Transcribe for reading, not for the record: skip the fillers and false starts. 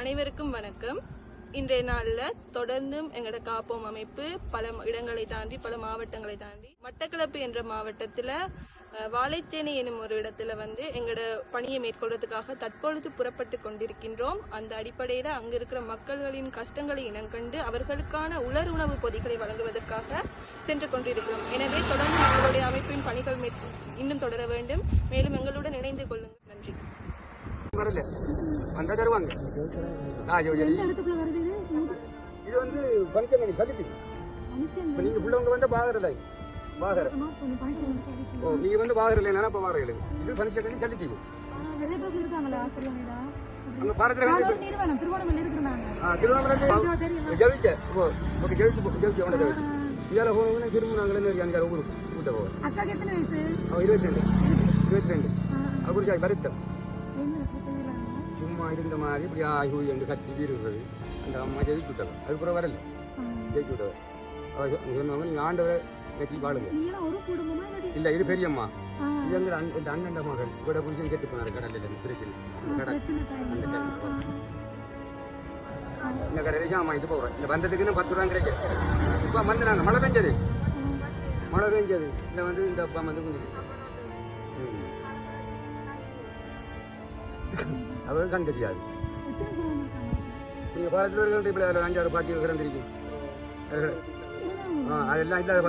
அனைவருக்கும் வணக்கம். இன்றைய நாளில் தொடர்ந்தும் எங்களோட காப்போம் அமைப்பு பல இடங்களை தாண்டி பல மாவட்டங்களை தாண்டி மட்டக்களப்பு என்ற மாவட்டத்தில் வாழைச்சேனை எனும் ஒரு இடத்துல எங்களோட பணியை மேற்கொள்வதற்காக தற்பொழுது புறப்பட்டு கொண்டிருக்கின்றோம். அந்த அடிப்படையில் அங்கு இருக்கிற மக்களின் கஷ்டங்களை இனங்கண்டு அவர்களுக்கான உலர் உணவு பொதிகளை வழங்குவதற்காக சென்று கொண்டிருக்கிறோம். எனவே தொடர்ந்து எங்களுடைய அமைப்பின் பணிகள் இன்னும் தொடர வேண்டும். மேலும் எங்களுடன் இணைந்து கொள்ளுங்கள். நன்றி. இது வந்து பங்கனி சலிட்டி நீங்க உள்ளவங்க வந்து பாகரலை பாகர ஓ நீங்க வந்து பாகரலை நினைப்ப பாகரலை இது பனிச்சக்கனி சலிட்டி அங்க பாரதில திருவண்ணாமலை ஜெயிச்ச ஓகே ஜெயிச்சு அவன ஜெயிச்சு இயால போனவங்க திருமணங்களே அங்க ஊருக்கு கூட்ட போவோம். அக்காக்கு எத்தனை வயசு? 22 அவருக்கு வருத்தம் சும்மா இருந்த மாதிரி இப்படி ஆகி என்று கட்டி இருக்கிறது. அந்த அம்மா ஜெயிச்சு விட்டாங்க. அது கூட வரல ஜெயிச்சு விட்டவர் சொன்னவங்க நீங்க ஆண்டவரை கட்டி வாழுங்க. இல்ல இது பெரியம்மா இது எங்க அண்ணன் மகள் இவட புரிஞ்சு கேட்டு போனாரு கடல்ல பிரச்சனை கடல் இந்த கடைக்கு ஆமா இது போகிறோம். இந்த வந்ததுக்குன்னு 10 ரூபா கிடைக்கும். இப்போ வந்து நாங்கள் மழை பெஞ்சது இல்லை வந்து இந்த அப்பா வந்து கொஞ்சம் அவர் கண் தெரியாது. நீங்கள் பாலத்தில் இப்படி 5-6 பாட்டி கிடந்திருக்கும். அதெல்லாம் இல்லாத